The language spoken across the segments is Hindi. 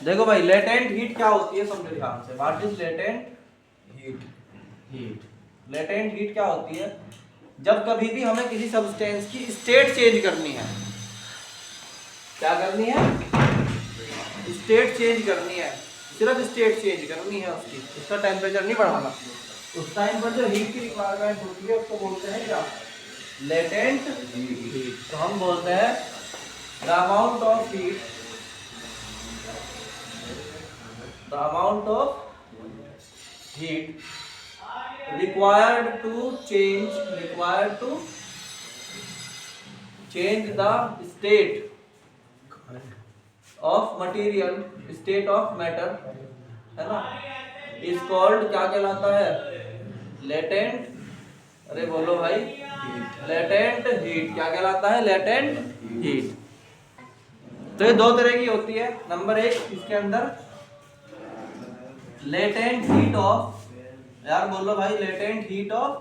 देखो भाई, लेटेंट हीट क्या होती है, समझो ध्यान से। What is latent heat. Heat? Latent heat क्या होती है? जब कभी भी हमें किसी सब्सटेंस की स्टेट चेंज करनी है, क्या करनी है? स्टेट चेंज करनी है, सिर्फ स्टेट चेंज करनी है उसकी, उसका टेम्परेचर नहीं बढ़ाना। उस टाइम पर जो हीट की रिक्वायरमेंट होती है उसको बोलते हैं क्या? Latent heat. तो हम बोलते हैं the amount of heat, the amount of heat required to change the state of material, state of matter, है ना, is called, क्या कहलाता है? लेटेंट, अरे बोलो भाई, लेटेंट हीट। क्या कहलाता है? Latent heat. तो ये दो तरह की होती है। नंबर एक, इसके अंदर लेटेंट हीट ऑफ, यार बोलो भाई, लेटेंट हीट ऑफ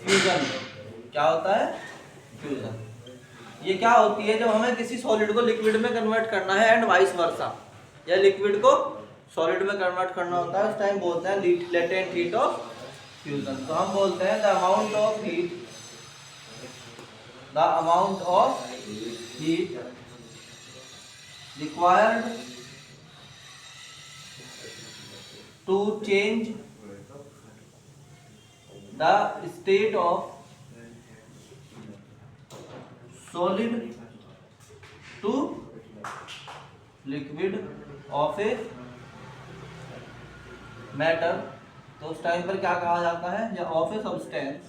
फ्यूजन। क्या होता है? फ्यूजन। ये क्या होती है? जब हमें किसी सॉलिड को लिक्विड में कन्वर्ट करना है एंड वाइस वर्सा, या लिक्विड को सॉलिड में कन्वर्ट करना होता है, उस टाइम बोलते हैं लेटेंट हीट ऑफ फ्यूजन। तो हम बोलते हैं the amount of heat, the amount of heat required to change the state of solid to liquid of a matter। तो उस टाइम पर क्या कहा जाता है? या ऑफ ए सब्सटेंस।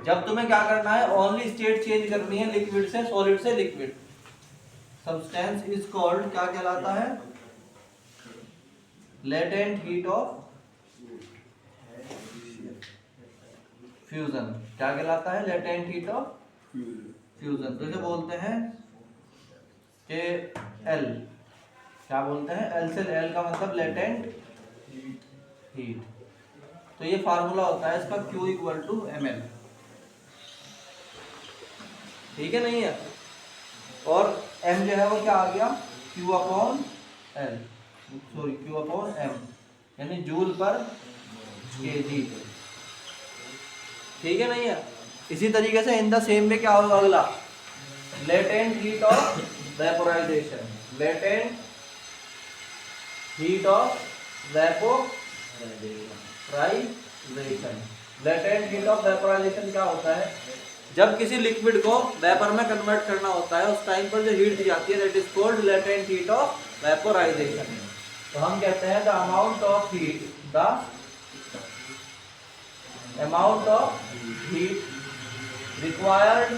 जब तुम्हें क्या करना है? ओनली स्टेट चेंज करनी है, लिक्विड से सॉलिड से लिक्विड। सब्सटेंस इज कॉल्ड, क्या कहलाता है? Latent heat of fusion. क्या कहलाता है? Latent heat of fusion. तो इसे बोलते हैं कि एल, क्या बोलते हैं? एल से, एल का मतलब लेटेंट हीट। तो ये फार्मूला होता है इसका, Q इक्वल टू ml। ठीक है, नहीं है? और m जो है वो क्या आ गया? Q upon L, sorry Q upon m, यानी जूल पर kg। ठीक है, नहीं है? इसी तरीके से इन द सेम में क्या होगा अगला? Latent heat of vaporisation, latent heat of vaporisation. Latent heat of vaporisation क्या होता है? जब किसी लिक्विड को वेपर में कन्वर्ट करना होता है, उस टाइम पर जो हीट दी जाती है, that is called latent heat of vaporisation. तो हम कहते हैं the amount of heat, the amount of heat required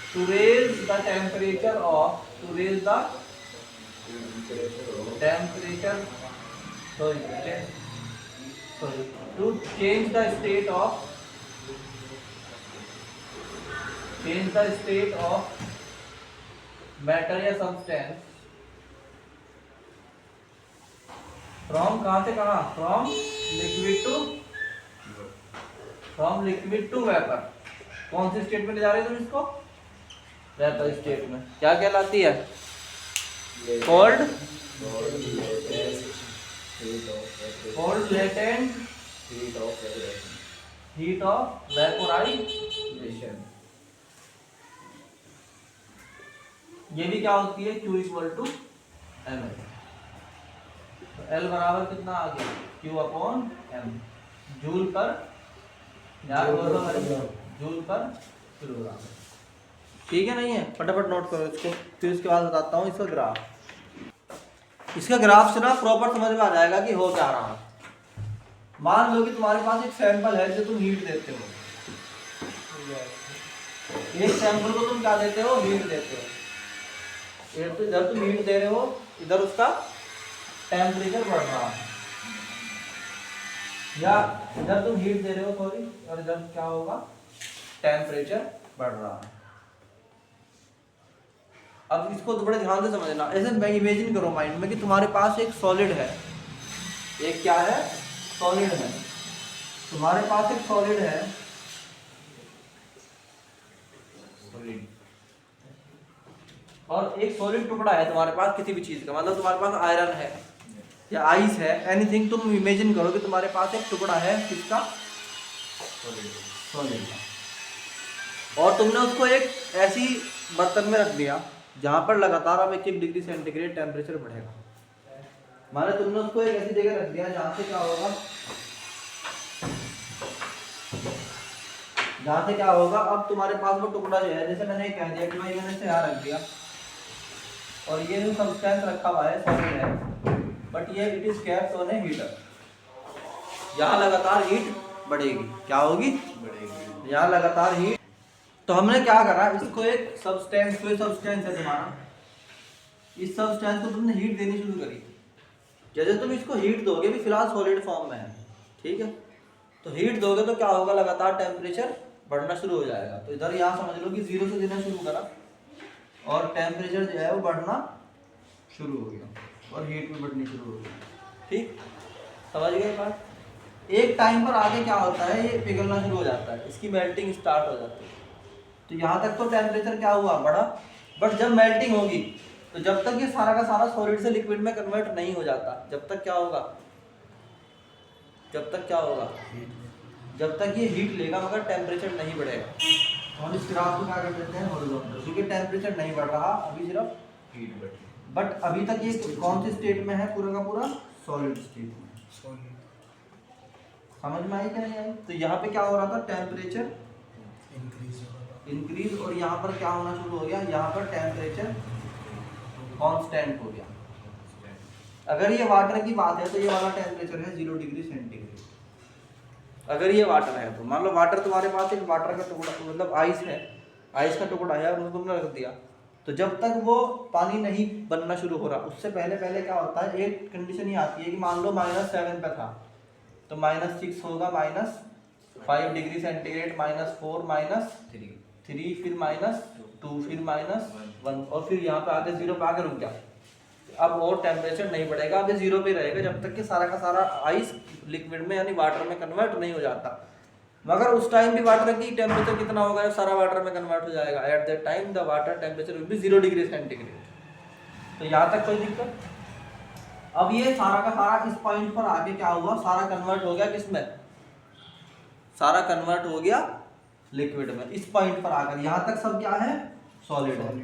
to raise the temperature of, to raise the temperature, sorry, to change the state of, change the state of matter या substance from, कहाँ से कहाँ? from liquid to, from liquid to vapour. कौन सी स्टेट में ले जा रहे हो तुम इसको? वेपर स्टेट में। क्या कहलाती है? Cold, cold latent heat of vaporisation. ये भी क्या होती है? Q equal to ml। L बराबर कितना आ गया? Q अपॉन m, जूल पर, यार जूल पर किलोग्राम। ठीक है, नहीं है? फटाफट नोट करो इसको, फिर इसके बाद बताता हूँ इसका ग्राफ। इसका ग्राफ से ना प्रॉपर समझ में आ जाएगा कि हो क्या रहा है। मान लो कि तुम्हारे पास एक सैंपल है जो तुम हीट देते हो, एक सैंपल को तुम क्या देते हो? हीट देते हो। तो इधर तुम हीट दे रहे हो, इधर उसका टेम्परेचर बढ़ रहा है, या इधर तुम हीट दे रहे हो, सॉरी, और इधर क्या होगा? टेम्परेचर बढ़ रहा है। अब इसको तो बड़े ध्यान से समझना। ऐसे मैं इमेजिन करो माइंड में कि तुम्हारे पास एक सॉलिड है, एक क्या है? सॉलिड है। तुम्हारे पास एक सॉलिड है, सॉलिड, और एक सॉलिड टुकड़ा है तुम्हारे पास किसी भी चीज का, मतलब तुम्हारे पास आयरन है या आइस है, एनीथिंग, तुम इमेजिन करो कि तुम्हारे पास एक टुकड़ा है किसका, सॉलिड का, और तुमने उसको एक ऐसी बर्तन में रख दिया जहां पर लगातार अब 1 डिग्री सेंटीग्रेड टेम्परेचर बढ़ेगा। माने तुमने उसको एक ऐसी जगह रख दिया जहां से क्या होगा, अब तुम्हारे पास वो टुकड़ा जो है, जैसे मैंने कह दिया कि भाई मैंने इसे यहाँ रख दिया और ये जो सब्सटेंस रखा हुआ है सॉलिड है, बट ये it is kept on A heater, यहाँ लगातार हीट बढ़ेगी, क्या होगी, बढ़ेगी, यहाँ लगातार हीट। तो हमने क्या करा, इसको एक सब्सटेंस, कोई सब्सटेंस है तुम्हारा, इस सब्सटेंस को तुमने हीट देनी शुरू करी। जैसे तुम इसको हीट दोगे, भी फिलहाल सॉलिड फॉर्म में है, ठीक है, तो हीट दोगे तो क्या होगा, लगातार टेम्परेचर बढ़ना शुरू हो जाएगा। तो इधर यहाँ समझ लो कि 0 से देना शुरू करा और टेम्परेचर जो है वो बढ़ना शुरू हो गया और हीट भी बढ़नी शुरू हो गई, ठीक, समझ गए बात। एक टाइम पर आगे क्या होता है, ये पिघलना शुरू हो जाता है, इसकी मेल्टिंग स्टार्ट हो जाती है। तो यहाँ तक तो टेम्परेचर क्या हुआ, बढ़ा, बट जब मेल्टिंग होगी तो जब तक ये सारा का सारा सॉलिड से लिक्विड में कन्वर्ट नहीं हो जाता, जब तक क्या होगा, जब तक ये हीट लेगा मगर टेम्परेचर नहीं बढ़ेगा। तो हम इस ग्राफ को क्या कर देते हैं, हॉरिजॉन्टल, क्योंकि टेम्परेचर नहीं बढ़ रहा, अभी सिर्फ हीट बढ़ रही है। बट अभी तक ये कौन सी स्टेट में है, पूरा का पूरा सॉलिड स्टेट में। समझ में आई कि नहीं आई। तो यहाँ पे क्या हो रहा था, टेम्परेचर इंक्रीज और यहाँ पर क्या होना शुरू हो गया, यहाँ पर टेम्परेचर कांस्टेंट हो गया। अगर ये वाटर की बात है तो ये वाला टेम्परेचर है 0 डिग्री सेंटीग्रेड। अगर ये वाटर है तो मान लो वाटर तुम्हारे पास एक वाटर का टुकड़ा, मतलब आइस है, आइस का टुकड़ा है और उसको तुमने रख दिया, तो जब तक वो पानी नहीं बनना शुरू हो रहा, उससे पहले क्या होता है, एक कंडीशन ही आती है कि मान लो -7 पे था तो -6 होगा, -5 डिग्री सेंटीग्रेड, -4, -3, फिर -2, फिर -1 और फिर यहाँ पे आके 0 पे आके रुक गया। अब और टेम्परेचर नहीं बढ़ेगा, अब ये 0 पे रहेगा जब तक कि सारा का सारा आइस लिक्विड में यानी वाटर में कन्वर्ट नहीं हो जाता। मगर उस टाइम भी वाटर की टेम्परेचर कितना होगा, जब सारा वाटर में कन्वर्ट हो जाएगा, at that time the water temperature will be 0 degree centigrade. तो यहाँ तक कोई दिक्कत। अब ये सारा का सारा इस पॉइंट पर आके क्या हुआ, सारा कन्वर्ट हो गया किसमें, सारा कन्वर्ट हो गया लिक्विड में। इस पॉइंट पर आकर यहाँ तक सब क्या है, सॉलिड है,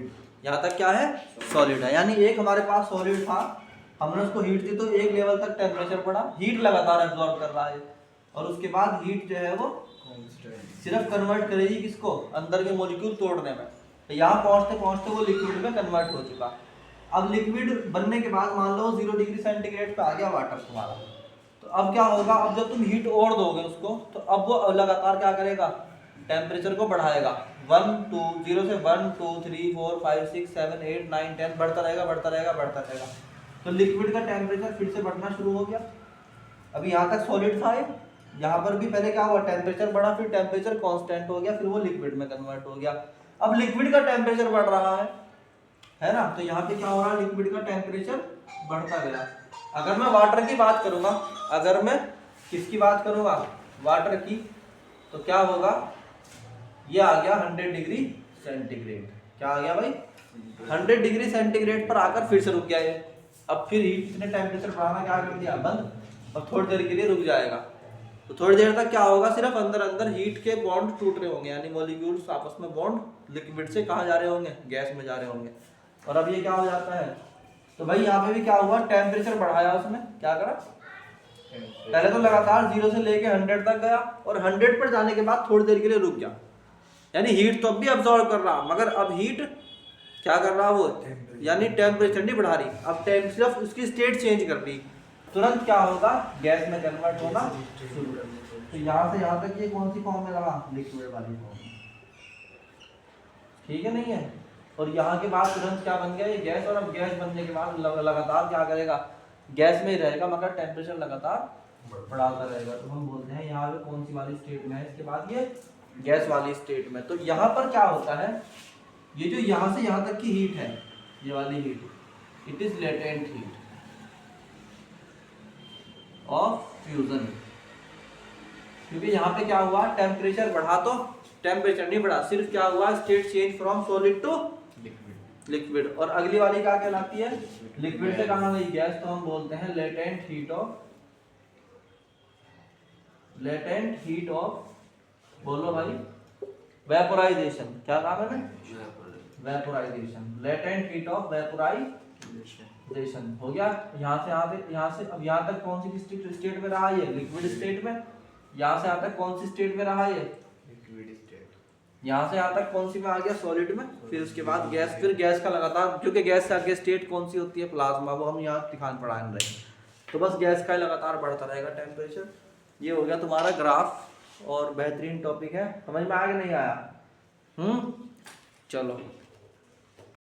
यहाँ तक क्या है, सॉलिड है। यानी एक हमारे पास सॉलिड था, हमने उसको हीट दी तो एक लेवल तक टेम्परेचर बढ़ा, हीट लगातार एब्जॉर्ब कर रहा है और उसके बाद हीट जो है वो सिर्फ कन्वर्ट करेगी किसको, अंदर के मॉलिक्यूल तोड़ने में। तो यहाँ पहुँचते पहुँचते वो लिक्विड में कन्वर्ट हो चुका। अब लिक्विड बनने के बाद मान लो 0 डिग्री सेंटीग्रेड पे आ गया वाटर तुम्हारा, तो अब क्या होगा, अब जब तुम हीट और दोगे उसको तो अब वो लगातार क्या करेगा, टेम्परेचर को बढ़ाएगा। 1 2 0 से 1 2 3 4 5 6 7 8 9 10 बढ़ता रहेगा। तो लिक्विड का टेम्परेचर फिर से बढ़ना शुरू हो गया। अभी यहाँ तक सॉलिड था, यहाँ पर भी पहले क्या हुआ, टेम्परेचर बढ़ा, फिर टेम्परेचर कांस्टेंट हो गया, फिर वो लिक्विड में कन्वर्ट हो गया। अब लिक्विड का टेम्परेचर बढ़ रहा है ना, तो यहाँ पे क्या हो रहा है, लिक्विड का टेम्परेचर बढ़ता गया। अगर मैं वाटर की बात करूंगा, अगर मैं किसकी बात करूंगा, वाटर की, तो क्या होगा, ये आ गया 100 डिग्री सेंटीग्रेड। क्या आ गया भाई, 100 डिग्री सेंटीग्रेड पर आकर फिर से रुक गया ये। अब फिर हीट इतने टेम्परेचर बढ़ाना क्या कर दिया, बंद, अब थोड़ी देर के लिए रुक जाएगा। तो थोड़ी देर तक क्या होगा, सिर्फ अंदर अंदर हीट के बॉन्ड टूट रहे होंगे, यानी मॉलिक्यूल्स आपस में बॉन्ड लिक्विड से कहाँ जा रहे होंगे, गैस में जा रहे होंगे। और अब ये क्या हो जाता है, तो भाई यहाँ पे भी क्या हुआ, टेम्परेचर बढ़ाया उसने, क्या करा, पहले तो लगातार 0 से लेके 100 तक गया और 100 पर जाने के बाद थोड़ी देर के लिए रुक गया, यानी हीट तो अब भी अब्जॉर्ब कर रहा, मगर अब हीट क्या कर रहा वो, यानी टेम्परेचर नहीं बढ़ा रही, अब सिर्फ उसकी स्टेट चेंज कर रही, तुरंत क्या होगा, गैस में कन्वर्ट होना शुरू कर देगा। तो यहाँ से यहाँ तक ये कौन सी फॉर्म में लगा, लिक्विड वाली फॉर्म, ठीक है, नहीं है। और यहाँ के बाद तुरंत क्या बन गया, ये गैस, और अब गैस बनने के बाद लगातार क्या करेगा, गैस में ही रहेगा, मगर टेम्परेचर लगातार बढ़ाता रहेगा। तो हम बोलते हैं यहाँ पे कौन सी वाली स्टेट में है, इसके बाद ये गैस वाली स्टेट में। तो यहाँ पर क्या होता है, ये जो यहाँ से यहाँ तक की हीट है, ये वाली heat, it is latent heat of fusion. क्योंकि यहाँ पे क्या हुआ, टेम्परेचर बढ़ा तो टेम्परेचर नहीं बढ़ा, सिर्फ क्या हुआ, state change from solid to liquid. Liquid. और अगली वाली क्या कहलाती है? लिक्विड से कहाँ गई गैस, तो हम बोलते हैं लेटेंट हीट ऑफ बोलो भाई वेपोराइजेशन। क्या कहा मैंने? Vaporisation. Latent heat of vaporisation हो गया। यहाँ से अब यहाँ तक कौन सी स्टेट में रहा ये? लिक्विड स्टेट में। यहाँ से यहाँ तक कौन सी स्टेट में रहा ये? Liquid state. यहाँ से यहाँ तक कौन सी में आ गया? सॉलिड में। फिर उसके बाद गैस, फिर गैस का लगातार, क्योंकि गैस से आगे स्टेट कौन सी होती है? प्लाज्मा। वो हम यहाँ दिखाने पढ़ाने रहे। तो बस गैस का लगातार बढ़ता रहेगा टेम्परेचर। ये हो गया तुम्हारा ग्राफ, और बेहतरीन टॉपिक है। समझ में आया कि नहीं आया? चलो।